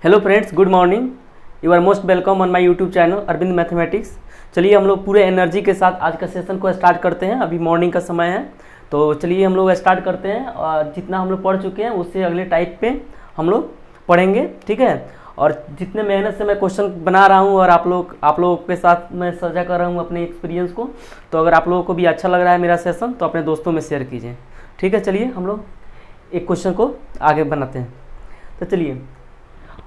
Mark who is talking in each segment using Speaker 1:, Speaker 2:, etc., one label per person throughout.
Speaker 1: Hello friends, good morning. You are most welcome on my YouTube channel Arvind mathematics. चलिए हम लोग पूरे energy के साथ आज का सेशन को स्टार्ट करते हैं। अभी मॉर्निंग का समय है, तो चलिए हम लोग स्टार्ट करते हैं। और जितना हम लोग पढ़ चुके हैं उससे अगले टाइप पे हम लोग पढ़ेंगे, ठीक है। और जितने मेहनत से मैं क्वेश्चन बना रहा हूँ और आप लोगों के साथ मैं साझा कर रहा हूँ अपने एक्सपीरियंस को, तो अगर आप लोगों को भी अच्छा लग रहा है मेरा सेशन तो अपने दोस्तों में शेयर कीजिए, ठीक है। चलिए हम लोग एक क्वेश्चन को आगे बनाते हैं। तो चलिए,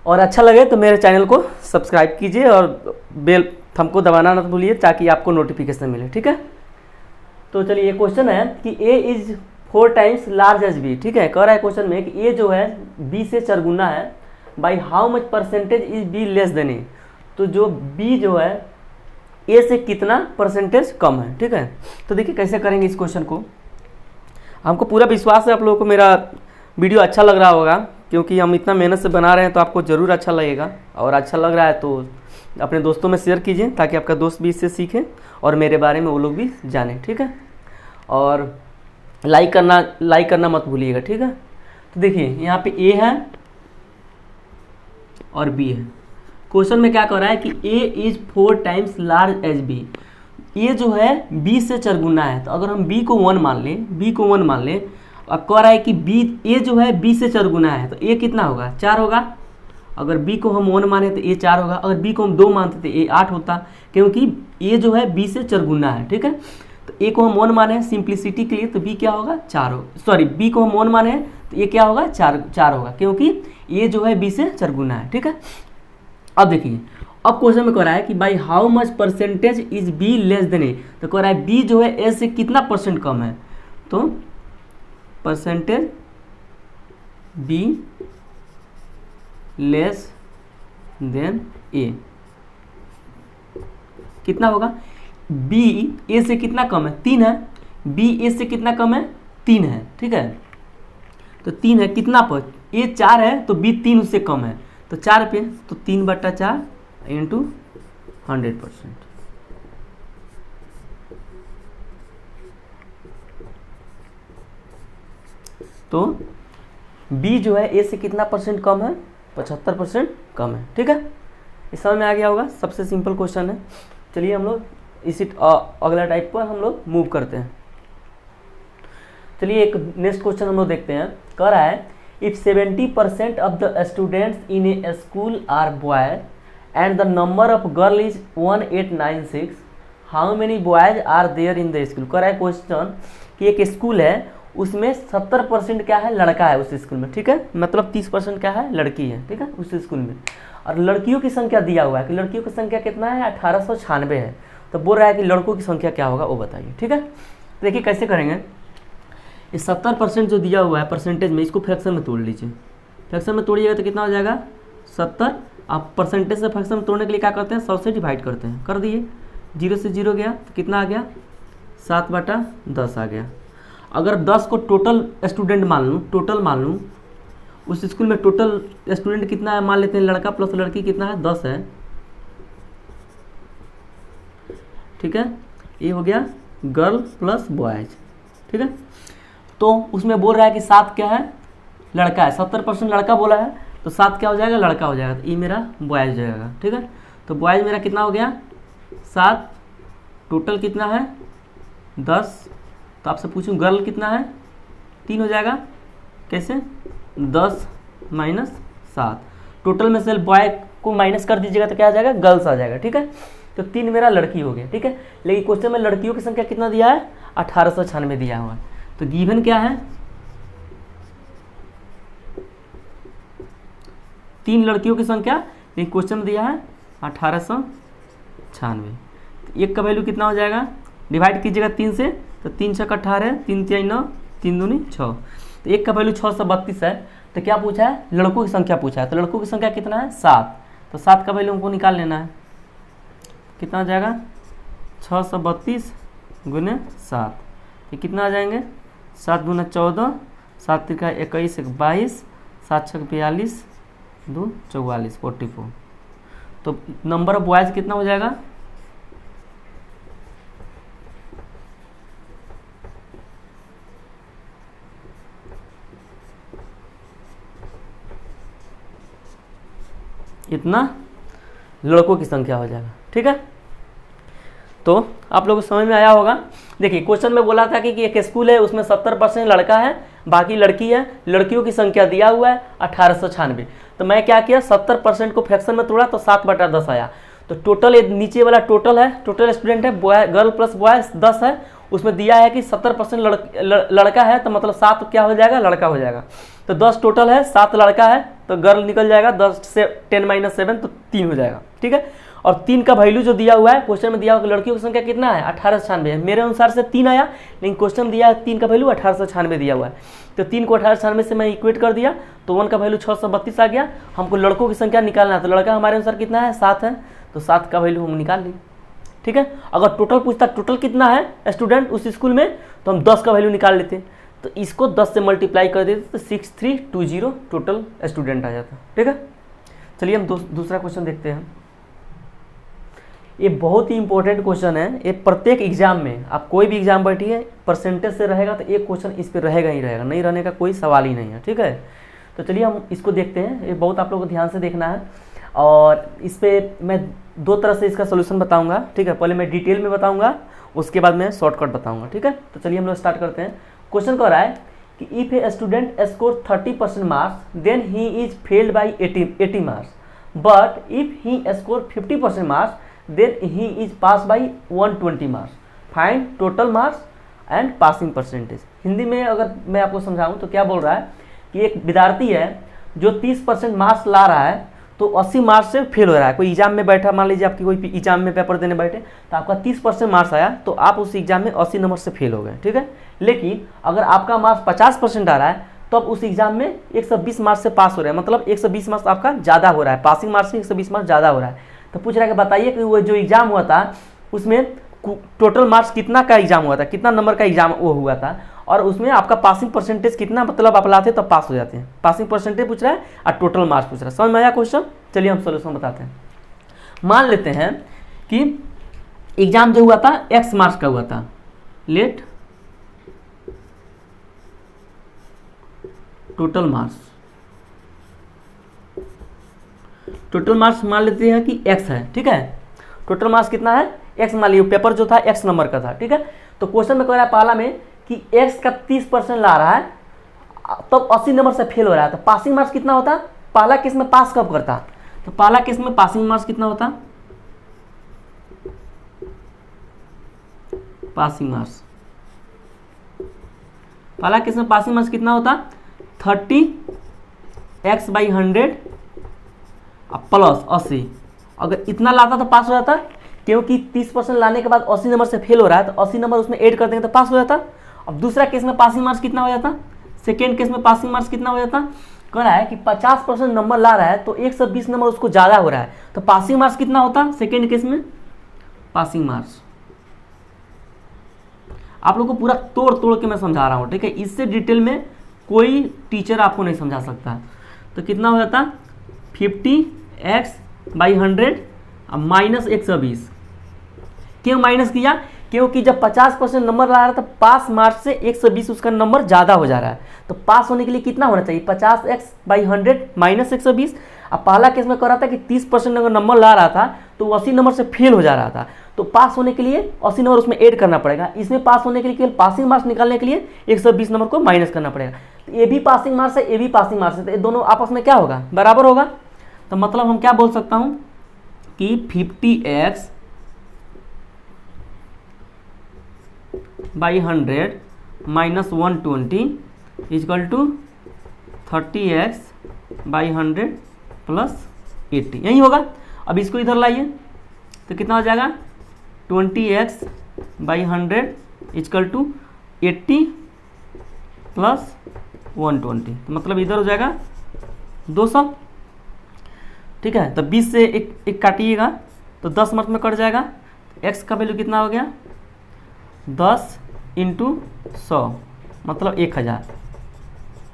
Speaker 1: और अच्छा लगे तो मेरे चैनल को सब्सक्राइब कीजिए और बेल थंब को दबाना ना भूलिए ताकि आपको नोटिफिकेशन मिले, ठीक है। तो चलिए, ये क्वेश्चन है कि a is 4 times large as b, ठीक है। कह रहा है क्वेश्चन में कि a जो है b से चरगुना है, by how much percentage is b less than a। तो जो b जो है a से कितना परसेंटेज कम है, ठीक है। तो देखिए कैसे करेंगे इस क्वेश्चन को। हमको पूरा विश्वास है आप लोगों को मेरा वीडियो अच्छा लग रहा होगा, क्योंकि हम इतना मेहनत से बना रहे हैं तो आपको ज़रूर अच्छा लगेगा। और अच्छा लग रहा है तो अपने दोस्तों में शेयर कीजिए ताकि आपका दोस्त भी इससे सीखे और मेरे बारे में वो लोग भी जाने, ठीक है। और लाइक करना मत भूलिएगा, ठीक है। तो देखिए यहाँ पे ए है और बी है। क्वेश्चन में क्या कह रहा है कि A is 4 times large as B. A जो है बी से चरगुना है, तो अगर हम बी को 1 मान लें और कह रहा है कि बी ए जो है बी से चरगुना है, तो ए कितना होगा? 4 होगा। अगर बी को हम 1 माने तो ए 4 होगा। अगर बी को हम 2 मानते तो ए 8 होता, क्योंकि ए जो है बी से चरगुना है, ठीक है। तो ए को हम 1 माने हैं सिंप्लिसिटी के लिए, तो बी क्या होगा? 4 होगा। सॉरी, बी को हम 1 माने हैं तो ए क्या होगा? 4 होगा, क्योंकि ए जो है बी से चरगुना है, ठीक है। अब देखिए, अब क्वेश्चन में कह रहा है कि by how much percentage is B less than A. तो कह रहा है बी जो है ए से कितना परसेंट कम है, तो परसेंटेज बी लेस देन ए कितना होगा? बी ए से कितना कम है? 3 है। बी ए से कितना कम है? 3 है, ठीक है। तो 3 है कितना पर? ए 4 है तो बी 3 उससे कम है, तो 4 पे, तो 3/4 इंटू 100%। तो b जो है a से कितना परसेंट कम है? 75% कम है, ठीक है। इस समझ में आ गया होगा। सबसे सिंपल क्वेश्चन है। चलिए हम लोग इसी अगला टाइप पर हम लोग मूव करते हैं। चलिए एक नेक्स्ट क्वेश्चन हम लोग देखते हैं। कह रहा है if 70% of the students in a school are boy and the number of girl is 1896, how many boys are there in the school. कह रहा है क्वेश्चन कि एक स्कूल है, उसमें 70% क्या है? लड़का है उस स्कूल में, ठीक है। मतलब 30% क्या है? लड़की है, ठीक है, उस स्कूल में। और लड़कियों की संख्या दिया हुआ है कि लड़कियों की संख्या कितना है? 1896 है। तो बोल रहा है कि लड़कों की संख्या क्या होगा वो बताइए, ठीक है। देखिए कैसे करेंगे। ये 70% जो दिया हुआ है परसेंटेज में, इसको फ्रैक्शन में तोड़ लीजिए। फ्रैक्शन में तोड़िएगा तो कितना हो जाएगा? 70। आप परसेंटेज से फ्रैक्शन में तोड़ने के लिए क्या करते हैं? 100 से डिवाइड करते हैं। कर दिए, 0 से 0 गया तो कितना आ गया? 7/10 आ गया। अगर 10 को टोटल स्टूडेंट मान लूँ, उस स्कूल में टोटल स्टूडेंट कितना है मान लेते हैं, लड़का प्लस लड़की कितना है? 10 है, ठीक है। ये हो गया गर्ल प्लस बॉयज, ठीक है। तो उसमें बोल रहा है कि 7 क्या है? लड़का है। 70% लड़का बोला है तो 7 क्या हो जाएगा? लड़का हो जाएगा। तो ये मेरा बॉयज हो जाएगा, ठीक है। तो बॉयज मेरा कितना हो गया? 7। टोटल कितना है? 10। तो आपसे पूछूं गर्ल कितना है? 3 हो जाएगा। कैसे? 10 माइनस 7। टोटल में से बॉय को माइनस कर दीजिएगा तो क्या आ जाएगा? गर्ल्स आ जाएगा, ठीक है। तो 3 मेरा लड़की हो गया, ठीक है। लेकिन क्वेश्चन में लड़कियों की संख्या कितना दिया है? 1896 दिया हुआ है। तो गिवन क्या है? 3 लड़कियों की संख्या, लेकिन क्वेश्चन में दिया है 1896। तो 1 का वैल्यू कितना हो जाएगा? डिवाइड कीजिएगा 3 से, तो 3 6 18, 3 3 9, 3 दूनी 6। तो 1 का वैल्यू 632 है। तो क्या पूछा है? लड़कों की संख्या पूछा है। तो लड़कों की संख्या कितना है? 7। तो 7 का वैल्यू हमको निकाल लेना है। कितना हो जाएगा? 632 गुने 7। ये कितना आ जाएंगे? 7 दूना 14, 7 तिरका 21, 22, 7 छक 42, 2 44, 44। तो नंबर ऑफ बॉयज कितना हो जाएगा? इतना लड़कों की संख्या हो जाएगा। ठीक है, तो आप लोगों को समझ में आया होगा। देखिए क्वेश्चन में बोला था कि एक स्कूल है, उसमें 70% लड़का है, बाकी लड़की है। लड़कियों की संख्या दिया हुआ है 1896। तो मैं क्या किया, 70% को फ्रैक्शन में तोड़ा तो 7/10 आया। तो टोटल ये नीचे वाला टोटल है, टोटल स्टूडेंट है, बॉय गर्ल प्लस बॉय 10 है। उसमें दिया है कि 70% लड़का है, तो मतलब 7 क्या हो जाएगा, लड़का हो जाएगा। तो 10 टोटल है, 7 लड़का है, तो गर्ल निकल जाएगा। 10 से 10 - 7 तो 3 हो जाएगा। ठीक है, और 3 का वैल्यू जो दिया हुआ है, क्वेश्चन में दिया हुआ लड़कियों की संख्या कितना है, 1896 है। मेरे अनुसार से 3 आया, लेकिन क्वेश्चन में दिया है 3 का वैल्यू 1896 दिया हुआ है। तो 3 को 1896 से मैं इक्वेट कर दिया, तो 1 का वैल्यू 632 आ गया। हमको लड़कों की संख्या निकालना है, तो लड़का हमारे अनुसार कितना है, 7 है, तो 7 का वैल्यू हम निकाल लिए। ठीक है, अगर टोटल पूछता टोटल कितना है स्टूडेंट उस स्कूल में, तो हम 10 का वैल्यू निकाल लेते। तो इसको 10 से मल्टीप्लाई कर देते तो 6320 टोटल स्टूडेंट आ जाता। ठीक है, चलिए हम दूसरा क्वेश्चन देखते हैं। ये बहुत ही इंपॉर्टेंट क्वेश्चन है। ये प्रत्येक एग्जाम में, आप कोई भी एग्जाम बैठिए, परसेंटेज से रहेगा तो एक क्वेश्चन इस पर रहेगा ही रहेगा, नहीं रहने का कोई सवाल ही नहीं है। ठीक है, तो चलिए हम इसको देखते हैं। ये बहुत आप लोगों को ध्यान से देखना है, और इस पर मैं 2 तरह से इसका सोल्यूशन बताऊंगा। ठीक है, पहले मैं डिटेल में बताऊंगा, उसके बाद मैं शॉर्टकट बताऊंगा। ठीक है, तो चलिए हम लोग स्टार्ट करते हैं। क्वेश्चन कह रहा है कि if a student score 30% marks then he is failed by 80 marks, but if he score 50% marks then he is pass by 120 marks, find total marks and passing percentage. Hindi में अगर मैं आपको समझाऊं तो क्या बोल रहा है कि एक विद्यार्थी है जो 30% मार्क्स ला रहा है, तो 80 मार्क्स से फेल हो रहा है। कोई एग्जाम में बैठा, मान लीजिए आपकी कोई एग्जाम में पेपर देने बैठे, तो आपका 30% मार्क्स आया, तो आप उस एग्जाम में 80 नंबर से फेल हो गए। ठीक है, लेकिन अगर आपका मार्क्स 50% आ रहा है, तो अब उस एग्जाम में 120 मार्क्स से पास हो रहे हैं, मतलब 120 मार्क्स आपका ज़्यादा हो रहा है, पासिंग मार्क्स में 120 मार्क्स ज़्यादा हो रहा है। तो पूछ रहा है कि बताइए कि वो जो एग्जाम हुआ था उसमें टोटल मार्क्स कितना का एग्जाम हुआ था, कितना नंबर का एग्जाम वो हुआ था, और उसमें आपका पासिंग परसेंटेज कितना, मतलब आप लाते तब पास हो जाते हैं। पासिंग परसेंटेज पूछ रहा है और टोटल मार्क्स पूछ रहा है। समझ में आया क्वेश्चन? चलिए हम सोल्यूशन बताते हैं। मान लेते हैं कि एग्जाम जो हुआ था x मार्क्स का हुआ था, let total marks, total marks मान लेते हैं कि x है। ठीक है, टोटल मार्क्स कितना है, x मान लीजिए, पेपर जो था x नंबर का था। ठीक है, तो क्वेश्चन में कह रहा है पहला में कि x का 30% ला रहा है, तब 80 नंबर से फेल हो रहा है, तो पासिंग मार्क्स कितना होता, पहला केस में पास कब करता, तो पहला केस में पासिंग मार्क्स कितना होता, पासिंग मार्क्स, पहला केस में पासिंग मार्क्स कितना होता, 30x/100 प्लस 80। अगर इतना लाता तो पास हो जाता, क्योंकि 30% लाने के बाद 80 नंबर से फेल हो रहा है, तो 80 नंबर उसमें ऐड कर देंगे तो पास हो जाता। अब दूसरा केस में पासिंग मार्क्स कितना हो जाता, सेकेंड केस में पासिंग मार्क्स कितना हो जाता, कह रहा है कि 50% नंबर ला रहा है, तो 120 नंबर उसको ज़्यादा हो रहा है, तो पासिंग मार्क्स कितना होता सेकेंड केस में, पासिंग मार्क्स। आप लोग को पूरा तोड़ तोड़ के मैं समझा रहा हूँ। ठीक है, इससे डिटेल में कोई टीचर आपको नहीं समझा सकता। तो कितना हो जाता, 50x/100 माइनस 120। क्यों माइनस किया, क्योंकि जब 50% नंबर ला रहा है तो पास मार्क्स से 120 उसका नंबर ज़्यादा हो जा रहा है, तो पास होने के लिए कितना होना चाहिए, 50x/100 माइनस 120। अब पहला केस में कह रहा था कि 30% अगर नंबर ला रहा था तो 80 नंबर से फेल हो जा रहा था, तो पास होने के लिए 80 नंबर उसमें ऐड करना पड़ेगा। इसमें पास होने के लिए केवल पासिंग मार्क्स निकालने के लिए 120 नंबर को माइनस करना पड़ेगा। तो ये भी पासिंग मार्क्स है, ये भी पासिंग मार्क्स है, तो ये दोनों आपस में क्या होगा, बराबर होगा। तो मतलब हम क्या बोल सकता हूँ कि 50x/100 minus 120 is equal to 30x/100 plus 80, यही होगा। अब इसको इधर लाइए तो कितना हो जाएगा, 20x/100 इजकल टू 80 प्लस 120, तो मतलब इधर हो जाएगा 200। ठीक है, तो 20 से एक काटिएगा तो 10 मार्क्स में कट जाएगा। x का वैल्यू कितना हो गया, 10 × 100 मतलब 1000।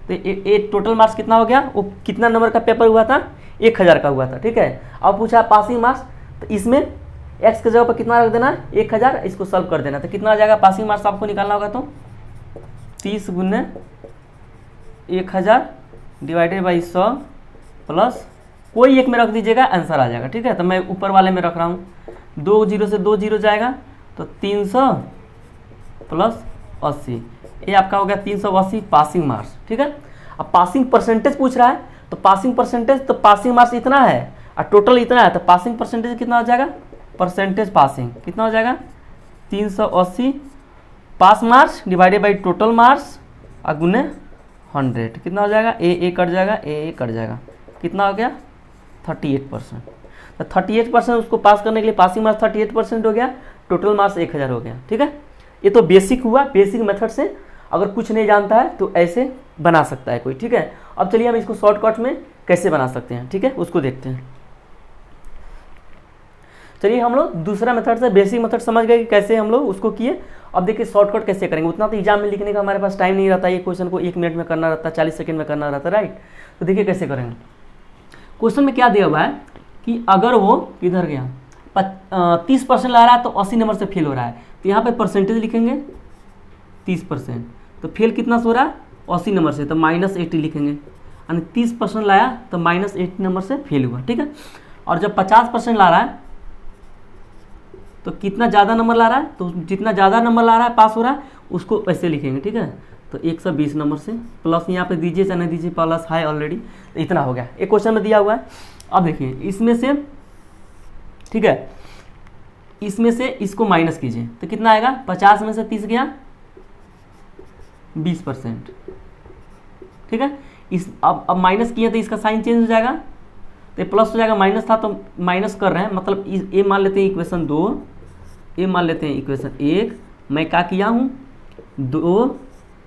Speaker 1: तो ये टोटल मार्क्स कितना हो गया, वो कितना नंबर का पेपर हुआ था, 1000 का हुआ था। ठीक है, अब पूछा पासिंग मार्क्स, तो इसमें x के जगह पर कितना रख देना, 1000, इसको सॉल्व कर देना। तो कितना आ जाएगा पासिंग मार्क्स आपको निकालना होगा, तो 30 × 1000 डिवाइडेड बाई 100 प्लस कोई एक में रख दीजिएगा, आंसर आ जाएगा। ठीक है, तो मैं ऊपर वाले में रख रहा हूँ, 2 0 से 2 0 जाएगा तो 300 प्लस 80, ये आपका हो गया 380 पासिंग मार्क्स। ठीक है, अब पासिंग परसेंटेज पूछ रहा है, तो पासिंग परसेंटेज, तो पासिंग मार्क्स इतना है और टोटल इतना है, तो पासिंग परसेंटेज कितना हो जाएगा, परसेंटेज पासिंग कितना हो जाएगा, 380 pass marks divided by total marks और गुने 100, कितना हो जाएगा, ए कट जाएगा, ए कट जाएगा, कितना हो गया 38%। तो 38% उसको पास करने के लिए पासिंग मार्क्स 38% हो गया, टोटल मार्क्स 1000 हो गया। ठीक है, ये तो बेसिक हुआ, बेसिक मेथड से अगर कुछ नहीं जानता है तो ऐसे बना सकता है कोई। ठीक है, अब चलिए हम इसको शॉर्टकट में कैसे बना सकते हैं, ठीक है, उसको देखते हैं। चलिए हम लोग दूसरा मेथड से बेसिक मेथड समझ गए कि कैसे हम लोग उसको किए। अब देखिए शॉर्टकट कैसे करेंगे, उतना तो एग्जाम में लिखने का हमारे पास टाइम नहीं रहता, ये क्वेश्चन को 1 मिनट में करना रहता है, 40 सेकंड में करना रहता है, राइट। तो देखिए कैसे करेंगे। क्वेश्चन में क्या दिया हुआ है कि अगर वो किधर गया 30% ला रहा है तो 80 नंबर से फेल हो रहा है, तो यहाँ पे परसेंटेज लिखेंगे 30%, तो फेल कितना से हो रहा है 80 नंबर से, तो -80 लिखेंगे, यानी 30% लाया तो -80 नंबर से फेल हुआ। ठीक है, और जब 50% ला रहा है तो कितना ज़्यादा नंबर ला रहा है, तो जितना ज़्यादा नंबर ला रहा है पास हो रहा है उसको ऐसे लिखेंगे। ठीक है, तो 120 नंबर से प्लस यहाँ पे दीजिए चाहे नहीं दीजिए, प्लस है ऑलरेडी, तो इतना हो गया, एक क्वेश्चन में दिया हुआ है। अब देखिए इसमें से, ठीक है, इसमें से इसको माइनस कीजिए तो कितना आएगा, 50 में से 30 गया 20%। ठीक है, इस अब माइनस किए तो इसका साइन चेंज हो जाएगा, तो प्लस हो जाएगा, माइनस था तो माइनस कर रहे हैं, मतलब ए मान लेते हैं इक्वेशन 2, ए मान लेते हैं इक्वेशन 1, मैं क्या किया हूँ 2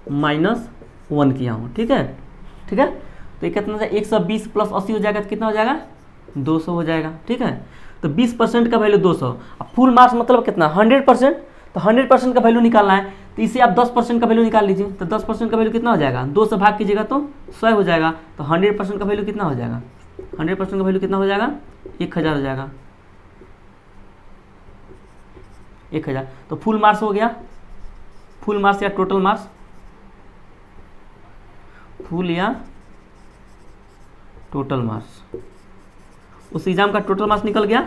Speaker 1: - 1 किया हूँ। ठीक है, ठीक है, तो ये कितना 120 प्लस 80 हो जाएगा तो कितना हो जाएगा 200 हो जाएगा। ठीक है, तो 20% का वैल्यू 200, अब फुल मार्क्स मतलब कितना 100%, तो 100% का वैल्यू निकालना है, तो इसे आप 10% का वैल्यू निकाल लीजिए, तो 10% का वैल्यू कितना हो जाएगा, 2 से भाग कीजिएगा तो 100 हो जाएगा, तो 100% का वैल्यू कितना हो जाएगा, 100% का वैल्यू कितना हो जाएगा 1000 हो जाएगा, 1000। तो फुल मार्क्स हो गया, फुल मार्क्स या टोटल मार्क्स, फुल या टोटल मार्क्स, उस एग्जाम का टोटल मार्क्स निकल गया।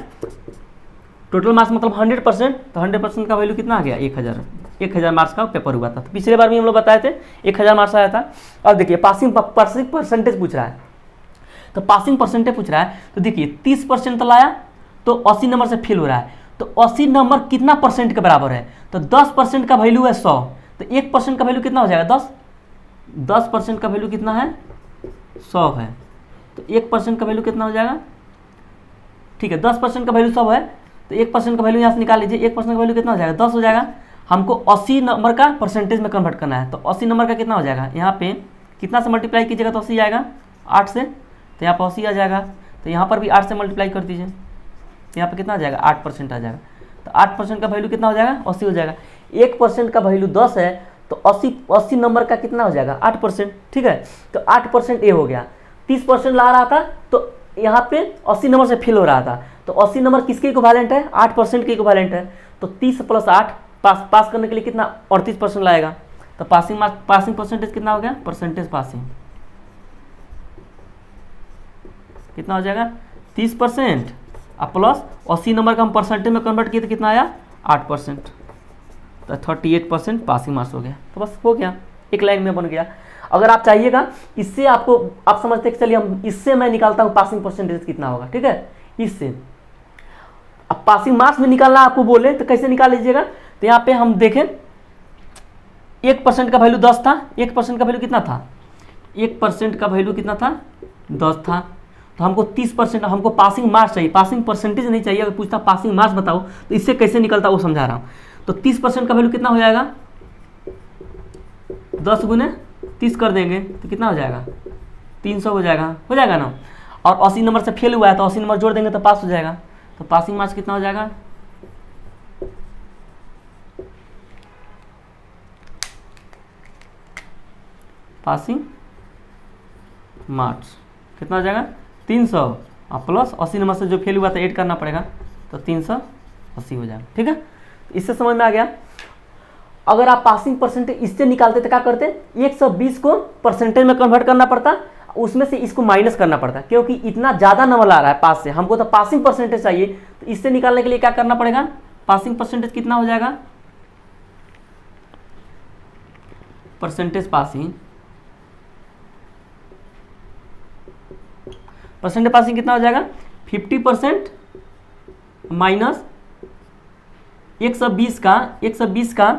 Speaker 1: टोटल मार्क्स मतलब 100%, तो 100% का वैल्यू कितना आ गया 1000 मार्क्स का पेपर हुआ था। तो पिछले बार भी हम लोग बताए थे 1000 मार्क्स आया था। और देखिए पासिंग परसेंटेज पूछ रहा है, तो पासिंग परसेंटेज पूछ रहा है, तो देखिए 30% तो लाया तो 80 नंबर से फेल हो रहा है, तो 80 नंबर कितना परसेंट के बराबर है, तो 10% का वैल्यू है 100, तो 1% का वैल्यू कितना हो जाएगा 10% का वैल्यू कितना है 100 है, तो 1% का वैल्यू कितना हो जाएगा, ठीक है 10% का वैल्यू 100 है, तो 1% का वैल्यू यहाँ से निकाल लीजिए, 1% का वैल्यू कितना हो जाएगा 10 हो जाएगा। हमको 80 नंबर का परसेंटेज में कन्वर्ट करना है, तो 80 नंबर का कितना हो जाएगा, यहाँ पे कितना से मल्टीप्लाई कीजिएगा तो 80 आएगा, 8 से, तो यहाँ पर 80 आ जाएगा, तो यहाँ पर भी 8 से मल्टीप्लाई कर दीजिए, तो यहाँ पे कितना आ जाएगा 8% आ जाएगा, तो 8% का वैल्यू कितना हो जाएगा 80 हो जाएगा। 1% का वैल्यू 10 है, तो 80 नंबर का कितना हो जाएगा 8%। ठीक है, तो 8% ए हो गया। 30% ला रहा था तो यहाँ पे 80 नंबर से फेल हो रहा था, तो 80 नंबर किसके इक्विवेलेंट है 8% के इक्विवेलेंट है, तो 30 + 8 पास करने के लिए कितना 38% लाएगा, तो पासिंग परसेंटेज कितना हो गया, परसेंटेज पासिंग कितना हो जाएगा 30% और प्लस 80 नंबर का हम परसेंटेज में कन्वर्ट किए तो कितना आया 8%, तो 38% पासिंग मार्क्स हो गया। तो बस हो गया, एक लाइन में बन गया। अगर आप चाहिएगा इससे आपको, आप समझते हैं कि चलिए हम इससे मैं निकालता हूँ पासिंग परसेंटेज कितना होगा। ठीक है, इससे अब पासिंग मार्क्स में निकालना आपको बोले तो कैसे निकाल लीजिएगा, तो यहाँ पे हम देखें 1% का वैल्यू 10 था, 1% का वैल्यू कितना था, 1% का वैल्यू कितना था 10 था, तो हमको 30%, हमको पासिंग मार्क्स चाहिए, पासिंग परसेंटेज नहीं चाहिए। अगर पूछता पासिंग मार्क्स बताओ तो इससे कैसे निकलता वो समझा रहा हूँ। तो 30% का वैल्यू कितना हो जाएगा 10 × 30 कर देंगे तो कितना हो जाएगा 300 हो जाएगा ना। और 80 नंबर से फेल हुआ है तो 80 नंबर जोड़ देंगे तो पास हो जाएगा, तो पासिंग मार्क्स कितना हो जाएगा पासिंग मार्क्स कितना हो जाएगा 300 और प्लस 80 नंबर से जो फेल हुआ था ऐड करना पड़ेगा, तो 380 हो जाएगा। ठीक है, इससे समझ में आ गया। अगर आप पासिंग परसेंटेज इससे निकालते तो क्या करते 120 को परसेंटेज में कन्वर्ट करना पड़ता उसमें से इसको माइनस करना पड़ता है, क्योंकि इतना ज़्यादा नंबर ला रहा है पास से, हमको तो पासिंग परसेंटेज चाहिए। तो इससे निकालने के लिए क्या करना पड़ेगा, पासिंग परसेंटेज कितना हो जाएगा, परसेंटेज पासिंग कितना हो जाएगा, 50% माइनस 120 का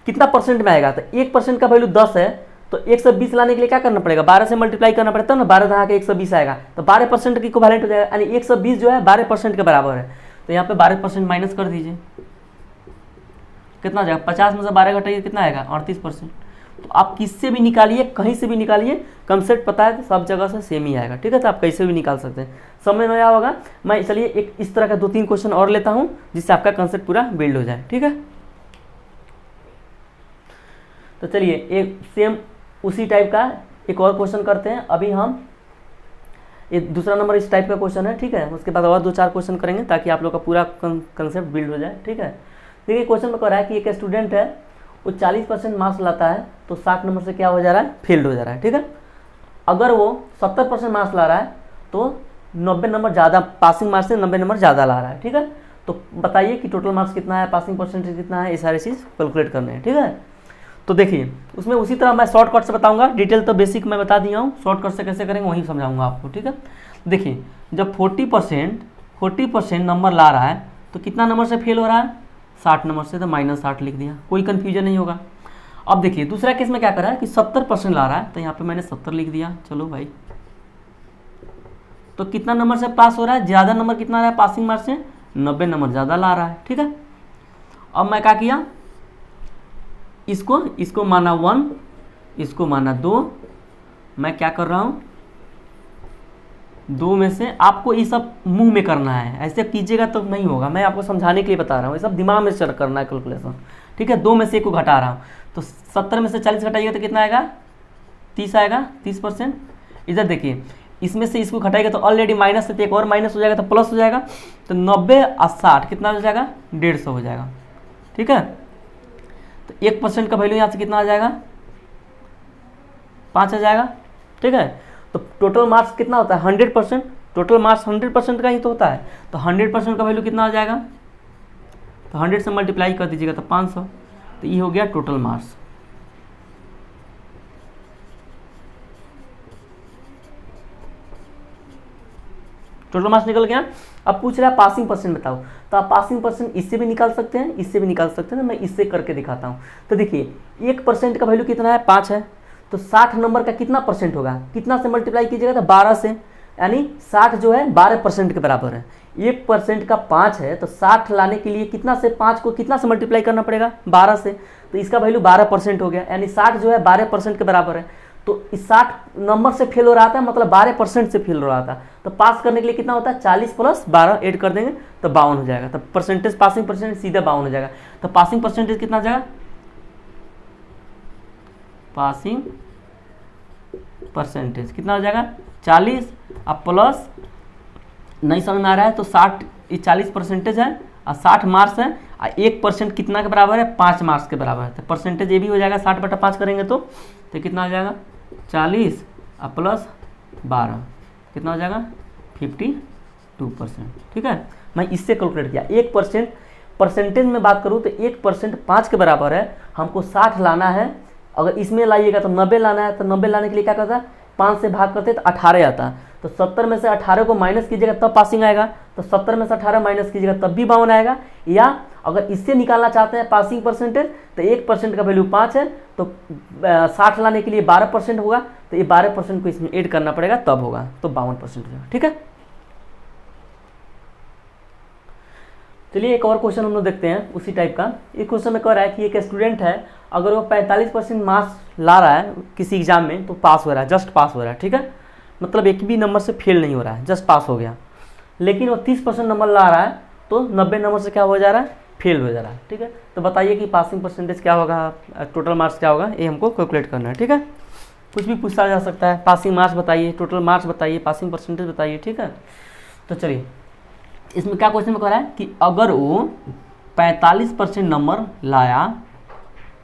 Speaker 1: कितना परसेंट में आएगा। तो 1% का वैल्यू 10 है, तो 120 लाने के लिए क्या करना पड़ेगा, 12 से मल्टीप्लाई करना पड़ता है ना, 12 दहा के 120 आएगा, तो 12% की इक्विवेलेंट हो जाएगा, यानी 120 जो है 12% के बराबर है। तो यहाँ पे 12% माइनस कर दीजिए, कितना हो जाएगा, 50 में से 12 घटाइए कितना आएगा, 38%। तो आप किससे भी निकालिए, कहीं से भी निकालिए, कंसेप्ट पता है तो सब जगह से सेम ही आएगा, ठीक है। तो आप कैसे भी निकाल सकते हैं, समझ में आया होगा। मैं चलिए एक इस तरह का 2-3 क्वेश्चन और लेता हूँ जिससे आपका कंसेप्ट पूरा बिल्ड हो जाए, ठीक है। तो चलिए एक सेम उसी टाइप का एक और क्वेश्चन करते हैं। अभी हम एक दूसरा नंबर इस टाइप का क्वेश्चन है, ठीक है। उसके बाद और 2-4 क्वेश्चन करेंगे ताकि आप लोग का पूरा कंसेप्ट बिल्ड हो जाए, ठीक है। देखिए क्वेश्चन में कह रहा है कि एक स्टूडेंट है, वो 40% मार्क्स लाता है तो 60 नंबर से क्या हो जा रहा है, फेल्ड हो जा रहा है, ठीक है। अगर वो 70% मार्क्स ला रहा है तो 90 नंबर ज़्यादा, पासिंग मार्क्स से 90 नंबर ज़्यादा ला रहा है, ठीक है। तो बताइए कि टोटल मार्क्स कितना है, पासिंग परसेंटेज कितना है, ये सारी चीज़ कैलकुलेट करने हैं, ठीक है। तो देखिए उसमें उसी तरह मैं शॉर्टकट से बताऊंगा, डिटेल तो बेसिक मैं बता दिया हूँ, शॉर्टकट से कैसे करेंगे वही समझाऊंगा आपको, ठीक है। देखिए जब 40% नंबर ला रहा है तो कितना नंबर से फेल हो रहा है, 60 नंबर से, तो -60 लिख दिया, कोई कन्फ्यूजन नहीं होगा। अब देखिए दूसरा केस में क्या कर रहा है कि 70% ला रहा है, तो यहाँ पे मैंने 70 लिख दिया, चलो भाई। तो कितना नंबर से पास हो रहा है, ज़्यादा नंबर कितना आ रहा है पासिंग मार्क्स से, 90 नंबर ज़्यादा ला रहा है, ठीक है। अब मैं क्या किया, इसको माना 1, इसको माना 2, मैं क्या कर रहा हूँ, 2 में से आपको ये सब मुंह में करना है, ऐसे कीजिएगा तो नहीं होगा, मैं आपको समझाने के लिए बता रहा हूँ, ये सब दिमाग में चल करना है कैलकुलेशन, ठीक है। 2 में से 1 को घटा रहा हूँ, तो 70 में से 40 घटाइएगा तो कितना आएगा, 30 आएगा, 30%। इधर देखिए इसमें से इसको घटाएगा तो ऑलरेडी माइनस है, तो एक और माइनस हो जाएगा तो प्लस हो जाएगा, तो 90 और 60 कितना हो जाएगा, 150 हो जाएगा, ठीक है। तो 1% का वैल्यू यहाँ से कितना आ जाएगा, 5 आ जाएगा, ठीक है। तो टोटल मार्क्स कितना होता है, 100%, टोटल मार्क्स 100% का ही तो होता है, तो 100% का वैल्यू कितना आ जाएगा, तो 100 से मल्टीप्लाई कर दीजिएगा तो 500, तो ये हो गया टोटल मार्क्स। टोटल मार्क्स निकल गया। अब पूछ रहा है पासिंग परसेंट बताओ, तो आप पासिंग परसेंट इससे भी निकाल सकते हैं, इससे भी निकाल सकते हैं, मैं इससे करके दिखाता हूँ। तो देखिए 1% का वैल्यू कितना है, 5 है, तो 60 नंबर का कितना परसेंट होगा, कितना से मल्टीप्लाई कीजिएगा, तो 12 से, यानी 60 जो है 12% के बराबर है। 1% का 5 है, तो 60 लाने के लिए कितना से, 5 को कितना से मल्टीप्लाई करना पड़ेगा, 12 से, तो इसका वैल्यू 12% हो गया, यानी 60 जो है 12% के बराबर है। तो इस 60 नंबर से फेल हो रहा था, मतलब 12% से फेल हो रहा था, तो पास करने के लिए कितना होता है, 40 + 12 ऐड कर देंगे तो 52 हो जाएगा। तो परसेंटेज, पासिंग परसेंटेज सीधा 52 हो जाएगा। तो पासिंग परसेंटेज कितना हो जाएगा, पासिंग परसेंटेज कितना हो जाएगा, 40, अब प्लस, नहीं समझ में आ रहा है तो 60, ये 40% है और 60 मार्क्स है, और 1% कितना के बराबर है, 5 मार्क्स के बराबर है। तो परसेंटेज ये भी हो जाएगा, 60/5 करेंगे तो कितना हो जाएगा, 40 और प्लस 12 कितना हो जाएगा, 52%, ठीक है। मैं इससे कैलकुलेट किया। 1% परसेंटेज में बात करूँ तो 1% 5 के बराबर है, हमको 60 लाना है। अगर इसमें लाइएगा तो 90 लाना है, तो 90 लाने के लिए क्या करता है, 5 से भाग करते तो 18 आता है, तो 70 में से 18 को माइनस कीजिएगा तब पासिंग आएगा, तो 70 में से 18 माइनस कीजिएगा तब भी 52 आएगा। या अगर इससे निकालना चाहते हैं पासिंग परसेंटेज, तो 1% का वैल्यू 5 है, तो 60 लाने के लिए 12% होगा, तो ये 12% को इसमें ऐड करना पड़ेगा तब होगा, तो 52% होगा, ठीक है। चलिए एक और क्वेश्चन हम लोग देखते हैं उसी टाइप का। एक क्वेश्चन में कह रहा है कि एक स्टूडेंट है, अगर वो 45% मार्क्स ला रहा है किसी एग्जाम में तो पास हो रहा है, जस्ट पास हो रहा है, ठीक है, मतलब एक भी नंबर से फेल नहीं हो रहा है, जस्ट पास हो गया। लेकिन वो 30% नंबर ला रहा है तो 90 नंबर से क्या हो जा रहा है, फेल हो जा रहा है, ठीक है। तो बताइए कि पासिंग परसेंटेज क्या होगा, टोटल मार्क्स क्या होगा, ये हमको कैलकुलेट करना है, ठीक है। कुछ भी पूछा जा सकता है, पासिंग मार्क्स बताइए, टोटल मार्क्स बताइए, पासिंग परसेंटेज बताइए, ठीक है। तो चलिए इसमें क्या क्वेश्चन में कह रहा है कि अगर वो 45% नंबर लाया,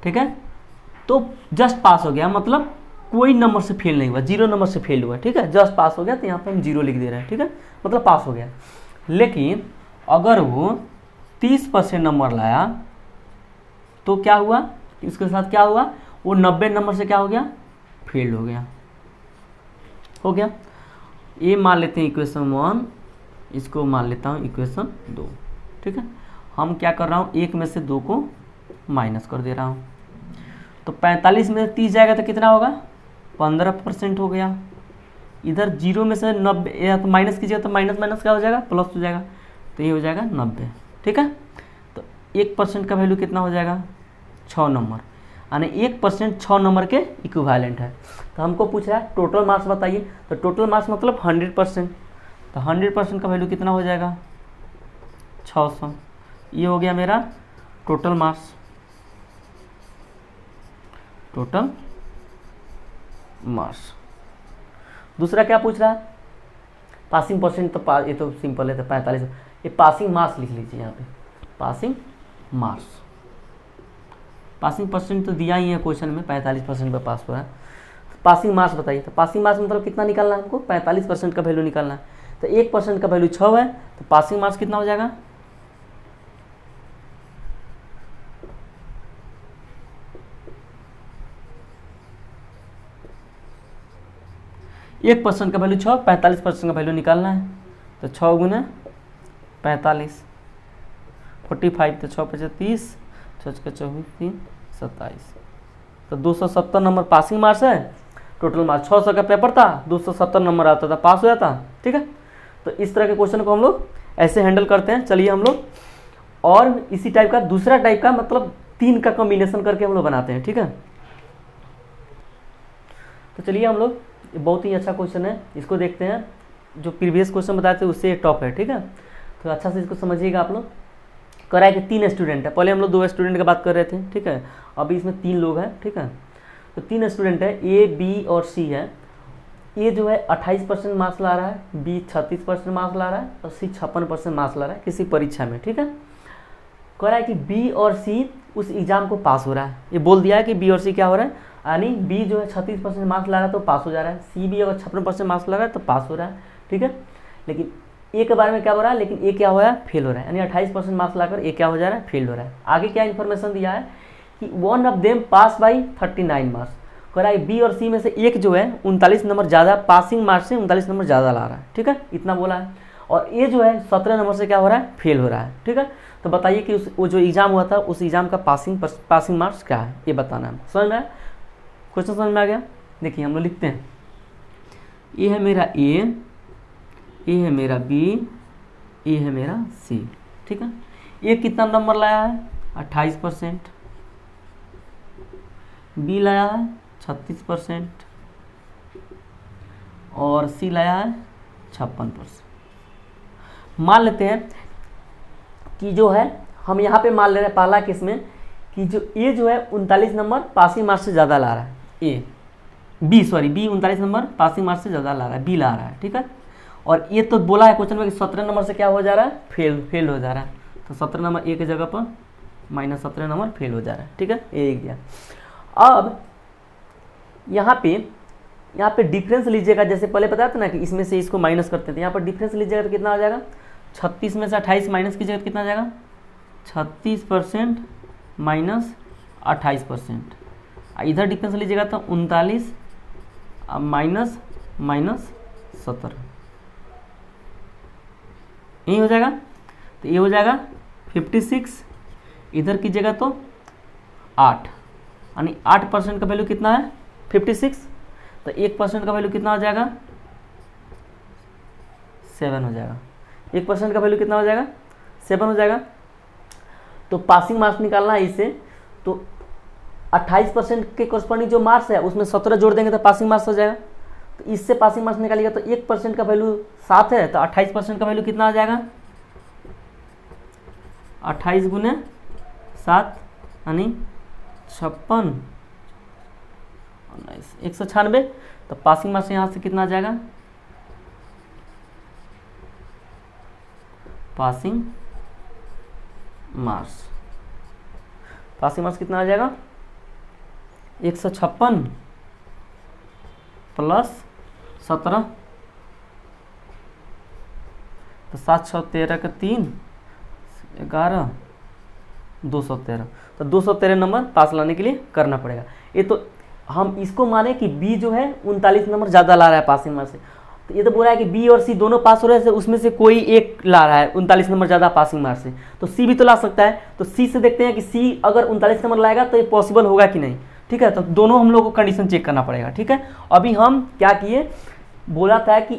Speaker 1: ठीक है, तो जस्ट पास हो गया, मतलब कोई नंबर से फेल नहीं हुआ, 0 नंबर से फेल हुआ, ठीक है, जस्ट पास हो गया, तो यहाँ पे हम 0 लिख दे रहे हैं, ठीक है, मतलब पास हो गया। लेकिन अगर वो 30% नंबर लाया तो क्या हुआ, इसके साथ क्या हुआ, वो 90 नंबर से क्या हो गया, फेल हो गया, हो गया। ये मान लेते हैं इक्वेशन 1, इसको मान लेता हूँ इक्वेशन 2, ठीक है। हम क्या कर रहा हूँ, 1 में से 2 को माइनस कर दे रहा हूँ, तो 45 में 30 जाएगा तो कितना होगा, 15% हो गया। इधर 0 में से 90 या तो माइनस कीजिएगा तो माइनस माइनस क्या हो जाएगा, प्लस हो जाएगा, तो ये हो जाएगा 90, ठीक है। तो 1% का वैल्यू कितना हो जाएगा, 6 नंबर, यानी 1% 6 नंबर के इक्विवेलेंट है। तो हमको पूछ रहा है टोटल मार्क्स बताइए, तो टोटल मार्क्स मतलब 100%, तो 100% का वैल्यू कितना हो जाएगा, 600। ये हो गया मेरा टोटल मार्क्स, टोटल मार्क्स। दूसरा क्या पूछ रहा है, पासिंग परसेंट, तो ये तो सिंपल है, तो 45, ये पासिंग मार्क्स लिख लीजिए यहाँ पे, पासिंग मार्क्स। पासिंग परसेंट तो दिया ही है क्वेश्चन में, 45% पे पास हुआ है। पासिंग मार्क्स बताइए, तो पासिंग मार्क्स मतलब कितना निकालना है हमको, 45% का वैल्यू निकालना है, तो 1% का वैल्यू 6 है, तो पासिंग मार्क्स कितना हो जाएगा, 1% का वैल्यू 6, 45% का वैल्यू निकालना है, तो 6 गुना 45, 45, तो 6 × 30, 6 × 24, 3, 27, तो 270 नंबर पासिंग मार्क्स है। टोटल मार्क्स 600 का पेपर था, 270 नंबर आता था, पास हो जाता, ठीक है। तो इस तरह के क्वेश्चन को हम लोग ऐसे हैंडल करते हैं। चलिए हम लोग और इसी टाइप का दूसरा टाइप का, मतलब 3 का कॉम्बिनेशन करके हम लोग बनाते हैं, ठीक है। तो चलिए हम लोग, बहुत ही अच्छा क्वेश्चन है, इसको देखते हैं। जो प्रीवियस क्वेश्चन बताए थे उससे टॉप है, ठीक है, तो अच्छा से इसको समझिएगा आप लोग। करा है कि 3 स्टूडेंट है, पहले हम लोग 2 स्टूडेंट की बात कर रहे थे, ठीक है, अभी इसमें 3 लोग हैं, ठीक है। तो 3 स्टूडेंट है, ए, बी और सी है। ए जो है 28% मार्क्स ला रहा है, बी 36% मार्क्स ला रहा है और सी 56% मार्क्स ला रहा है किसी परीक्षा में, ठीक है। कह रहा है कि बी और सी उस एग्जाम को पास हो रहा है, ये बोल दिया है कि बी और सी क्या हो रहा है, यानी बी जो है 36% मार्क्स ला रहा है तो पास हो जा रहा है, सी भी अगर 56% मार्क्स ला रहा है तो पास हो रहा है, ठीक है। लेकिन ए के बारे में क्या हो रहा है, लेकिन ए क्या हो रहा है, फेल हो रहा है, यानी 28% मार्क्स लाकर ए क्या हो जा रहा है, फेल हो रहा है। आगे क्या इन्फॉर्मेशन दिया है कि one of them pass by 39 marks. कह रहा है बी और सी में से एक जो है 39 नंबर ज़्यादा, पासिंग मार्क्स से 39 नंबर ज़्यादा ला रहा है, ठीक है, इतना बोला है। और ए जो है 17 नंबर से क्या हो रहा है, फेल हो रहा है, ठीक है। तो बताइए कि वो जो एग्जाम हुआ था उस एग्जाम का पासिंग मार्क्स क्या है, ये बताना है। समझ में आया, क्वेश्चन समझ में आ गया। देखिए हम लोग लिखते हैं, ये है मेरा ए, ये है मेरा बी, ये है मेरा सी, ठीक है। ए कितना नंबर लाया है, 28%, बी लाया है 36% और सी लाया है 56%। मान लेते हैं कि जो है, हम यहाँ पे मान ले रहे हैं पहला केस में कि जो ए जो है 39 नंबर पासिंग मार्क्स से ज़्यादा ला रहा है, बी 39 नंबर पासिंग मार्क्स से ज़्यादा ला रहा है, बी ला रहा है, ठीक है। और ये तो बोला है क्वेश्चन में कि 17 नंबर से क्या हो जा रहा है, फेल हो जा रहा है, तो 17 नंबर ए की जगह पर -17 नंबर फेल हो जा रहा है, ठीक है, ये गया। अब यहाँ पे डिफरेंस लीजिएगा, जैसे पहले बताया था ना कि इसमें से इसको माइनस करते थे, यहाँ पर डिफरेंस लीजिएगा तो कितना आ जाएगा, 36 में से 28 माइनस कीजिएगा तो कितना आ जाएगा, 36% माइनस 28%। इधर डिफरेंस लीजिएगा तो 39 माइनस 17, यही हो जाएगा। तो ये हो जाएगा 56, इधर कीजिएगा तो 8, यानी 8% का वैल्यू कितना है, 56, तो 1% का वैल्यू कितना हो जाएगा, 7 हो जाएगा। 1% का वैल्यू कितना हो जाएगा, 7 हो जाएगा। तो पासिंग मार्क्स निकालना है इससे, तो 28% के कॉरस्पॉन्डिंग जो मार्क्स है उसमें 17 जोड़ देंगे तो पासिंग मार्क्स हो जाएगा। तो इससे पासिंग मार्क्स निकालिएगा तो 1% का वैल्यू 7 है, तो 28% का वैल्यू कितना आ जाएगा, 28 गुने 7 यानी 56, 196। तो पासिंग मार्क्स यहाँ से कितना आ जाएगा, पासिंग मार्क्स कितना आ जाएगा, 156 प्लस 17, तो 7 6 13 का 3 11 213, तो 213 नंबर पास लाने के लिए करना पड़ेगा। ये तो हम इसको माने कि बी जो है 39 नंबर ज़्यादा ला रहा है पासिंग मार्क्स से, तो ये तो बोल रहा है कि बी और सी दोनों पास हो रहे हैं, उसमें से कोई एक ला रहा है 39 नंबर ज़्यादा पासिंग मार्क्स से, तो सी भी तो ला सकता है। तो सी से देखते हैं कि सी अगर 39 नंबर लाएगा तो ये पॉसिबल होगा कि नहीं। ठीक है, तो दोनों हम लोग को कंडीशन चेक करना पड़ेगा। ठीक है, अभी हम क्या किए, बोला था कि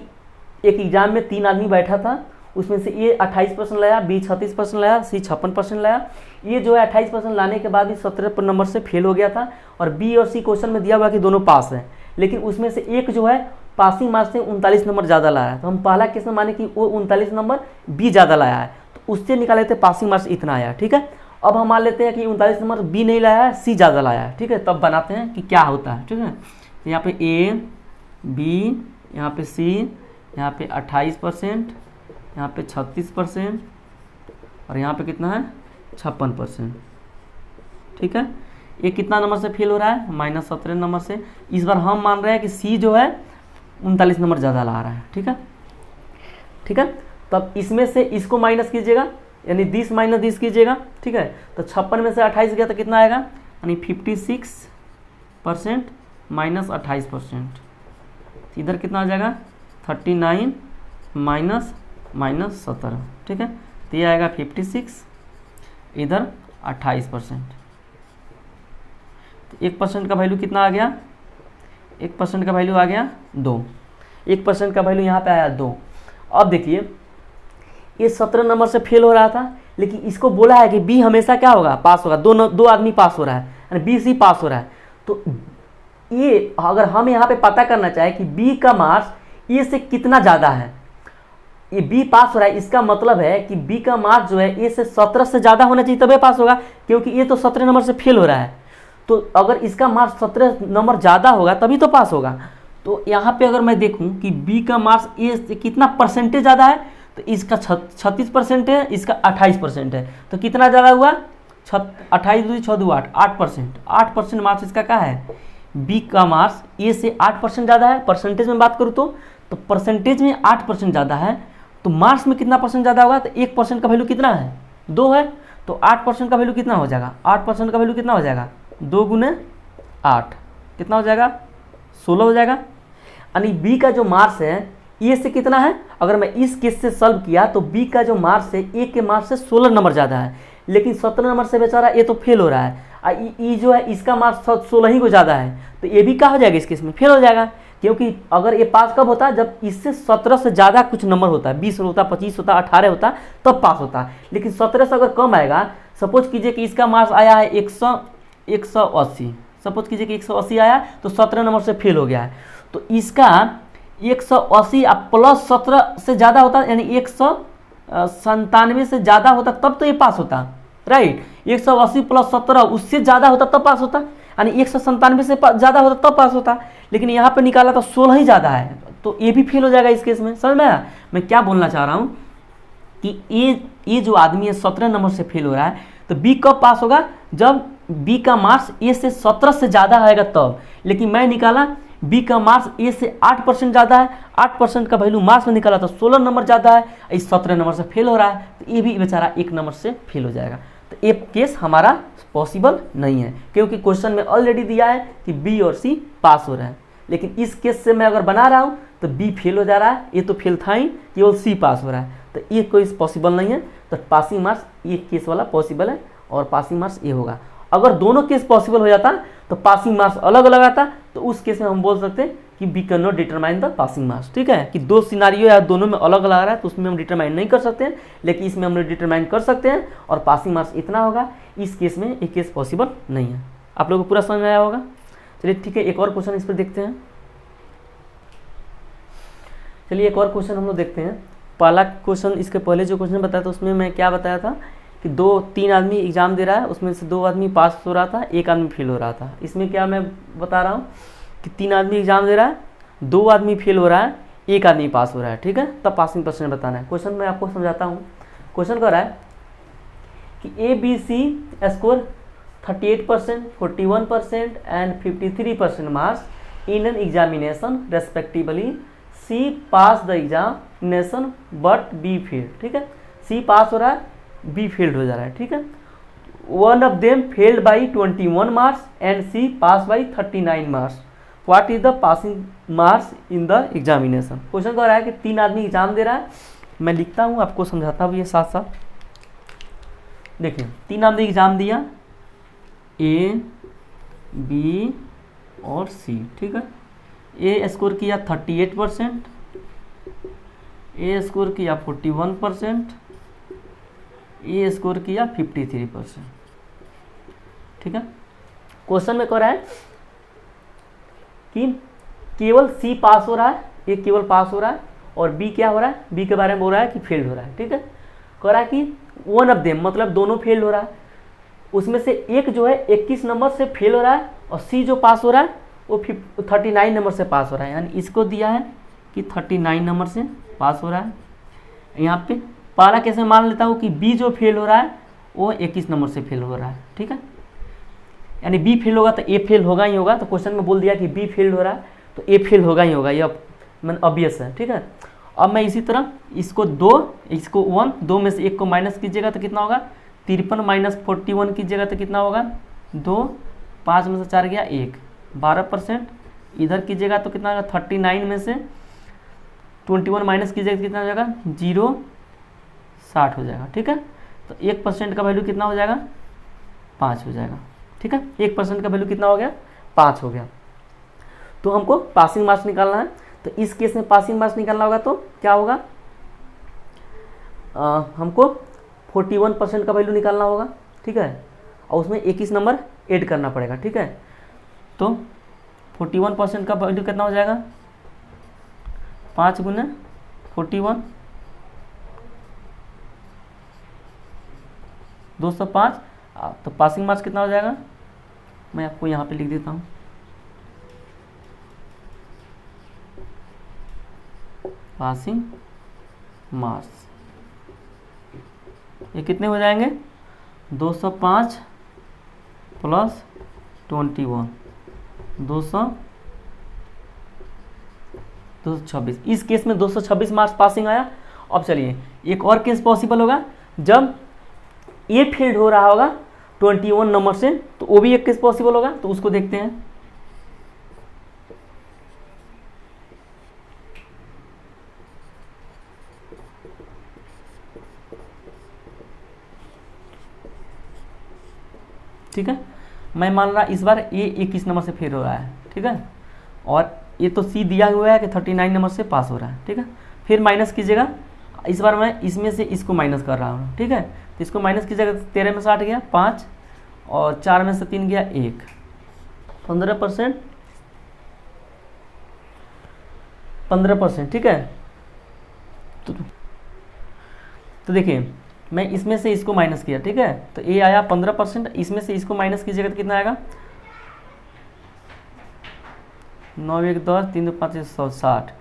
Speaker 1: एक एग्जाम में 3 आदमी बैठा था, उसमें से ये 28% लाया, बी 36% लाया, सी 56% लाया। ये जो है 28% लाने के बाद भी 17 नंबर से फेल हो गया था, और बी और सी क्वेश्चन में दिया हुआ कि दोनों पास हैं, लेकिन उसमें से एक जो है पासिंग मार्क्स से 39 नंबर ज़्यादा लाया है। तो हम पहला केस में माने कि वो 39 नंबर बी ज़्यादा लाया है, तो उससे निकाले थे पासिंग मार्क्स इतना आया। ठीक है, अब हम मान लेते हैं कि 39 नंबर बी नहीं लाया है, सी ज़्यादा लाया है। ठीक है, तब बनाते हैं कि क्या होता है। ठीक है, तो यहाँ पे ए बी, यहाँ पे सी, यहाँ पे 28%, यहाँ पे 36%, और यहाँ पे कितना है 56%। ठीक है, ये कितना नंबर से फेल हो रहा है, -17 नंबर से। इस बार हम मान रहे हैं कि सी जो है 39 नंबर ज़्यादा ला रहा है। ठीक है, ठीक है, तब इसमें से इसको माइनस कीजिएगा, यानी 20 माइनस 20 कीजिएगा। ठीक है, तो 56 में से 28 गया तो कितना आएगा, यानी 56% माइनस 28%, इधर कितना आ जाएगा 39 माइनस 17। ठीक है, तो ये आएगा 56, इधर 28%, तो 1% का वैल्यू कितना आ गया, 1% का वैल्यू आ गया 2, 1% का वैल्यू यहाँ पे आया 2। अब देखिए ये 17 नंबर से फेल हो रहा था, लेकिन इसको बोला है कि बी हमेशा क्या होगा, पास होगा। दो आदमी पास हो रहा है, यानी बी सी पास हो रहा है। तो ये अगर हम यहाँ पे पता करना चाहे कि बी का मार्क्स ए से कितना ज़्यादा है, ये बी पास हो रहा है, इसका मतलब है कि बी का मार्क्स जो है ए से 17 से ज़्यादा होना चाहिए तभी पास होगा, क्योंकि ये तो 17 नंबर से फेल हो रहा है। तो अगर इसका मार्क्स 17 नंबर ज़्यादा होगा तभी तो पास होगा। तो यहाँ पे अगर मैं देखूँ कि बी का मार्क्स ए से कितना परसेंटेज ज़्यादा है, तो इसका 36% है, इसका 28% है, तो कितना ज़्यादा हुआ, 28 2 6 2 8, 8%। 8% मार्क्स इसका क्या है, बी का मार्क्स ए से 8% ज़्यादा है। परसेंटेज में बात करूँ तो परसेंटेज में 8% ज़्यादा है, तो मार्क्स में कितना परसेंट ज़्यादा होगा, तो 1% का वैल्यू कितना है, 2 है, तो 8% का वैल्यू कितना हो जाएगा, 8% का वैल्यू कितना हो जाएगा, 2 × 8 कितना हो जाएगा, 16 हो जाएगा। यानी बी का जो मार्क्स है ए से कितना है, अगर मैं इस केस से सॉल्व किया तो बी का जो मार्क्स है ए के मार्क्स से 16 नंबर ज़्यादा है, लेकिन 17 नंबर से बेचारा ये तो फेल हो रहा है। ई जो है इसका मार्क्स 16 ही को ज़्यादा है, तो ये भी क्या हो जाएगा, इस केस में फेल हो जाएगा। क्योंकि अगर ये पास कब होता है, जब इससे 17 से ज़्यादा कुछ नंबर होता है, 20 होता, 25 होता, 18 होता, तब पास होता है। लेकिन 17 से अगर कम आएगा, सपोज कीजिए कि इसका मार्क्स आया है 180, सपोज कीजिए कि 180 आया, तो 17 नंबर से फेल हो गया है, तो इसका 180 प्लस 17 से ज़्यादा होता, यानी 197 से ज़्यादा होता, तब तो ये पास होता, राइट। 180 प्लस 17 उससे ज़्यादा होता तब पास होता, यानी 197 से ज़्यादा होता तब पास होता, लेकिन यहाँ पे निकाला तो 16 ही ज़्यादा है, तो ये भी फेल हो जाएगा इस केस में। समझ में आया मैं क्या बोलना चाह रहा हूँ, कि ये जो आदमी है 17 नंबर से फेल हो रहा है, तो बी कब पास होगा, जब बी का मार्क्स ए से 17 से ज़्यादा आएगा तब। लेकिन मैं निकाला बी का मार्क्स ए से 8% ज़्यादा है, 8% का वैल्यू मार्क्स में निकाला तो 16 नंबर ज़्यादा है, इस 17 नंबर से फेल हो रहा है, तो ये भी बेचारा 1 नंबर से फेल हो जाएगा। तो ये केस हमारा पॉसिबल नहीं है, क्योंकि क्वेश्चन में ऑलरेडी दिया है कि बी और सी पास हो रहा है। लेकिन इस केस से मैं अगर बना रहा हूँ तो बी फेल हो जा रहा है, ये तो फेल था ही, केवल सी पास हो रहा है, तो ये कोई पॉसिबल नहीं है। तो पासिंग मार्क्स ये केस वाला पॉसिबल है, और पासिंग मार्क्स ये होगा। अगर दोनों केस पॉसिबल हो जाता तो पासिंग मार्क्स अलग अलग आता, तो उस केस में हम बोल सकते हैं कि be can not determine the passing marks. ठीक है, कि दो सिनारियो या दोनों में अलग अलग आ रहा है, तो उसमें हम डिटरमाइन नहीं कर सकते हैं, लेकिन इसमें हम डिटरमाइन कर सकते हैं, और पासिंग मार्क्स इतना होगा। इस केस में एक केस पॉसिबल नहीं है। आप लोगों को पूरा समझ में आया होगा। चलिए ठीक है, एक और क्वेश्चन इस पर देखते हैं। चलिए एक और क्वेश्चन हम लोग देखते हैं। पहला क्वेश्चन, इसके पहले जो क्वेश्चन बताया था उसमें मैं क्या बताया था कि 2-3 आदमी एग्जाम दे रहा है, उसमें से 2 आदमी पास हो रहा था, 1 आदमी फेल हो रहा था। इसमें क्या मैं बता रहा हूँ कि 3 आदमी एग्जाम दे रहा है, 2 आदमी फेल हो रहा है, 1 आदमी पास हो रहा है। ठीक है, तब पासिंग परसेंट बताना है। क्वेश्चन मैं आपको समझाता हूँ। क्वेश्चन कह रहा है कि A B C score 38%, 41% and 53% marks in an examination respectively, C pass the examination but B failed, ठीक है, सी पास हो रहा है, बी फेल्ड हो जा रहा है, ठीक है। One of them failed by 21 marks and C pass by 39 marks, what is the passing marks in the examination. Question कह रहा है कि 3 आदमी एग्जाम दे रहा है, मैं लिखता हूँ आपको समझाता भी है साथ साथ। देखिए 3 आदमी एग्जाम दिया, ए बी और सी, ठीक है। ए स्कोर किया 38%, ए स्कोर किया 41%, ए स्कोर किया 53%, ठीक है। क्वेश्चन में कह रहा है कि केवल सी पास हो रहा है, ए केवल पास हो रहा है, और बी क्या हो रहा है, बी के बारे में बोल रहा है कि फेल हो रहा है, ठीक है। कह रहा है कि वन ऑफ देम मतलब दोनों फेल हो रहा है, उसमें से एक जो है 21 नंबर से फेल हो रहा है और सी जो पास हो रहा है वो 39 नंबर से पास हो रहा है, यानी इसको दिया है कि 39 नंबर से पास हो रहा है। यहाँ पे पहला कैसे मान लेता हूँ कि बी जो फेल हो रहा है वो 21 नंबर से फेल हो रहा है, ठीक है, यानी बी फेल होगा तो ए फेल होगा ही होगा। तो क्वेश्चन में बोल दिया कि बी फेल हो रहा है तो ए फेल होगा ही होगा, ये मतलब ऑब्वियस है, ठीक है। अब मैं इसी तरह इसको 2, इसको 1, 2 में से 1 को माइनस कीजिएगा तो कितना होगा, 53 माइनस 41 कीजिएगा तो कितना होगा 2, 5 में से 4 गया 1, 12%। इधर कीजिएगा तो कितना होगा 39 में से 21 माइनस कीजिएगा तो कितना हो जाएगा 0, 60 हो जाएगा, ठीक है। तो 1% का वैल्यू कितना हो जाएगा 5 हो जाएगा, ठीक है। 1% का वैल्यू कितना हो गया 5 हो गया। तो हमको पासिंग मार्क्स निकालना है, तो इस केस में पासिंग मार्क्स निकालना होगा तो क्या होगा, हमको 41% का वैल्यू निकालना होगा, ठीक है, और उसमें 21 नंबर ऐड करना पड़ेगा, ठीक है। तो 41% का वैल्यू कितना हो जाएगा 5 गुने 41, 205। तो पासिंग मार्क्स कितना हो जाएगा, मैं आपको यहाँ पे लिख देता हूँ, पासिंग मार्क्स ये कितने हो जाएंगे 205 प्लस 21, 226। इस केस में 226 मार्क्स पासिंग आया। अब चलिए एक और केस पॉसिबल होगा, जब ए फेल्ड हो रहा होगा 21 नंबर से, तो वो भी एक केस पॉसिबल होगा, तो उसको देखते हैं। ठीक है, मैं मान रहा इस बार ए 21 नंबर से फेल हो रहा है, ठीक है, और ये तो सी दिया हुआ है कि 39 नंबर से पास हो रहा है, ठीक है। फिर माइनस कीजिएगा, इस बार मैं इसमें से इसको माइनस कर रहा हूँ, ठीक है। तो इसको माइनस कीजिएगा, 13 में से 8 गया 5, और 4 में से 3 गया 1, 15%, ठीक है। तो देखिए मैं इसमें से इसको माइनस किया, ठीक है, तो ए आया 15%, इसमें से इसको माइनस कीजिएगा तो कितना आएगा 9 1 10 3 2 5 160।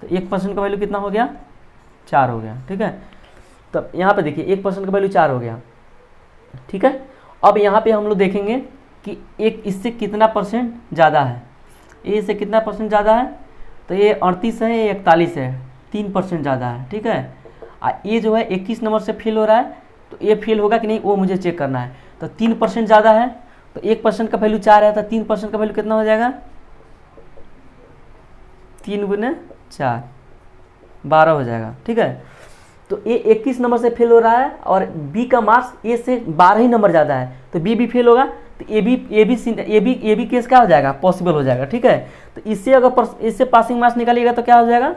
Speaker 1: तो 1% का वैल्यू कितना हो गया 4 हो गया, ठीक है। तब यहाँ पे देखिए 1% का वैल्यू 4 हो गया, ठीक है। अब यहाँ पे हम लोग देखेंगे कि एक इससे कितना परसेंट ज़्यादा है, ए से कितना परसेंट ज़्यादा है, तो ये 38 है, ये 41 है, 3% ज़्यादा है, ठीक है। ये जो है 21 नंबर से फेल हो रहा है, तो ये फेल होगा कि नहीं वो मुझे चेक करना है। तो 3% ज़्यादा है, तो 1% का वैल्यू 4 है, तो 3% का वैल्यू कितना हो जाएगा 3 गुने 4, 12 हो जाएगा, ठीक है। तो ए 21 नंबर से फेल हो रहा है और बी का मार्क्स ए से 12 ही नंबर ज़्यादा है, तो बी भी फेल होगा, तो ए बी केस क्या हो जाएगा पॉसिबल हो जाएगा, ठीक है। तो इससे अगर इससे पासिंग मार्क्स निकालिएगा तो क्या हो जाएगा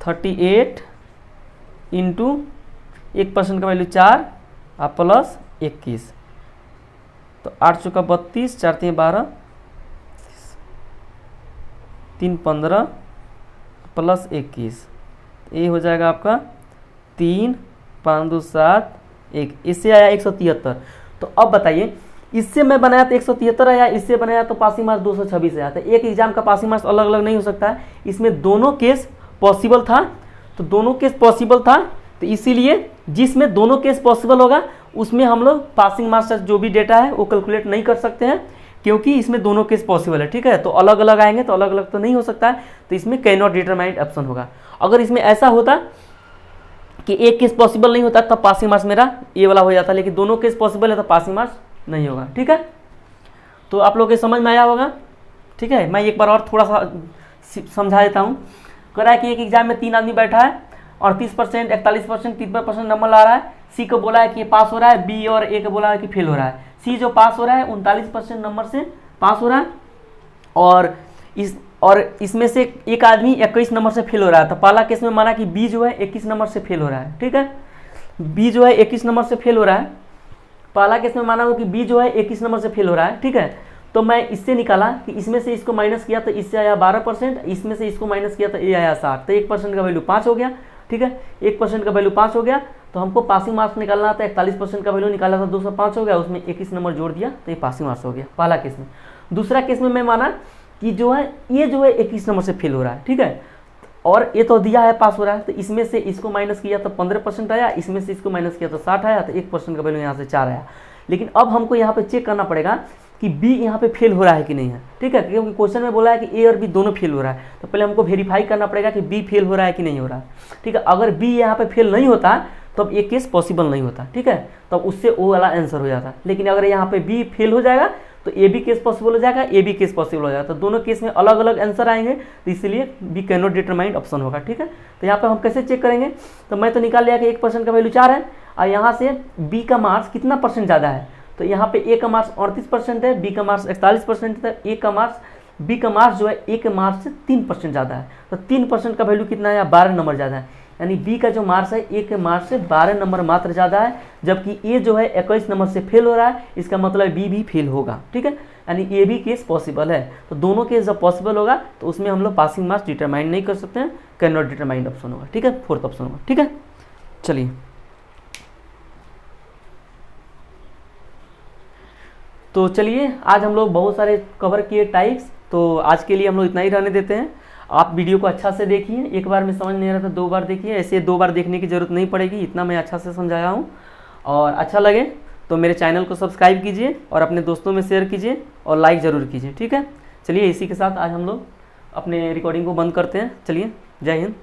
Speaker 1: 38 इंटू 1% का वैल्यू 4 और प्लस 21, तो 8 चौका 32, 4 3 12, 3 15 प्लस 21, ये हो जाएगा आपका 3 5 2 7 1, इससे आया 173। तो अब बताइए इससे मैं बनाया तो 173 आया, इससे बनाया तो पासिंग मार्क्स 226 आया। तो एक एग्जाम का पासिंग मार्क्स अलग अलग नहीं हो सकता है, इसमें दोनों केस पॉसिबल था, तो दोनों केस पॉसिबल था, तो इसीलिए जिसमें दोनों केस पॉसिबल होगा उसमें हम लोग पासिंग मार्क्स जो भी डेटा है वो कैलकुलेट नहीं कर सकते हैं, क्योंकि इसमें दोनों केस पॉसिबल है। ठीक है, तो अलग अलग आएंगे तो अलग अलग तो नहीं हो सकता है, तो इसमें कैन नॉट डिटरमाइन ऑप्शन होगा। अगर इसमें ऐसा होता कि एक केस पॉसिबल नहीं होता तब पासिंग मार्क्स मेरा ये वाला हो जाता, लेकिन दोनों केस पॉसिबल है तो पासिंग मार्क्स नहीं होगा। ठीक है, तो आप लोगों के समझ में आया होगा। ठीक है, मैं एक बार और थोड़ा सा समझा देता हूँ। कह रहा है कि एक एग्जाम में 3 आदमी बैठा है और 30%, 41%, 53% नंबर ला रहा है। सी को बोला है कि ये पास हो रहा है, बी और ए को बोला है कि फेल हो रहा है। सी जो पास हो रहा है 39% नंबर से पास हो रहा है, और इसमें से एक आदमी 21 नंबर से फेल हो रहा है। तो पहला केस में माना कि बी जो है 21 नंबर से फेल हो रहा है। ठीक है, बी जो है 21 नंबर से फेल हो रहा है। पहला केस में माना हो कि बी जो है 21 नंबर से फेल हो रहा है। ठीक है, तो मैं इससे निकाला कि इसमें से इसको माइनस किया तो इससे आया 12%, इसमें से इसको माइनस किया तो ये आया 60, तो 1% का वैल्यू 5 हो गया। ठीक है, 1% का वैल्यू 5 हो गया, तो हमको पासिंग मार्क्स निकालना था। 41% का वैल्यू निकाला था, 205 हो गया, उसमें 21 नंबर जोड़ दिया तो ये पासिंग मार्क्स हो गया पहला केस में। दूसरा केस में मैं माना कि जो है ये जो है 21 नंबर से फेल हो रहा है। ठीक है, और ये तो दिया है पास हो रहा है, तो इसमें से इसको माइनस किया तो 15% आया, इसमें से इसको माइनस किया तो 60 आया, तो 1% का वैल्यू यहाँ से 4 आया। लेकिन अब हमको यहाँ पे चेक करना पड़ेगा कि बी यहाँ पे फेल हो रहा है कि नहीं है। ठीक है, क्योंकि क्वेश्चन में बोला है कि ए और बी दोनों फेल हो रहा है, तो पहले हमको वेरीफाई करना पड़ेगा कि बी फेल हो रहा है कि नहीं हो रहा है। ठीक है, अगर बी यहाँ पे फेल नहीं होता तब ये केस पॉसिबल नहीं होता। ठीक है, तब उससे ओ वाला आंसर हो जाता। लेकिन अगर यहाँ पे बी फेल हो जाएगा तो ए भी केस पॉसिबल हो जाएगा, ए भी केस पॉसिबल हो जाएगा, तो दोनों केस में अलग अलग आंसर आएंगे, तो इसलिए be can not determine option होगा। ठीक है, तो यहाँ पे हम कैसे चेक करेंगे, तो मैं तो निकाल लिया कि 1% का वैल्यू 4 है, और यहाँ से बी का मार्क्स कितना परसेंट ज़्यादा है, तो यहाँ पे ए का मार्क्स 38% है, बी का मार्क्स 41% है, बी का मार्क्स जो है ए के मार्क्स से 3% ज़्यादा है, तो 3% का वैल्यू कितना है, 12 नंबर ज़्यादा है। यानी बी का जो मार्क्स है ए के मार्क्स से 12 नंबर मात्र ज़्यादा है, जबकि ए जो है 21 नंबर से फेल हो रहा है, इसका मतलब बी भी फेल होगा। ठीक है, यानी ए भी केस पॉसिबल है, तो दोनों केस जब पॉसिबल होगा तो उसमें हम लोग पासिंग मार्क्स डिटरमाइन नहीं कर सकते हैं, कैन नॉट डिटरमाइंड ऑप्शन होगा। ठीक है, 4th ऑप्शन होगा। ठीक है, चलिए तो चलिए आज हम लोग बहुत सारे कवर किए टाइप्स, तो आज के लिए हम लोग इतना ही रहने देते हैं। आप वीडियो को अच्छा से देखिए, एक बार में समझ नहीं आ रहा था 2 बार देखिए, ऐसे 2 बार देखने की ज़रूरत नहीं पड़ेगी, इतना मैं अच्छा से समझाया हूँ। और अच्छा लगे तो मेरे चैनल को सब्सक्राइब कीजिए और अपने दोस्तों में शेयर कीजिए और लाइक ज़रूर कीजिए। ठीक है, चलिए इसी के साथ आज हम लोग अपने रिकॉर्डिंग को बंद करते हैं। चलिए, जय हिंद।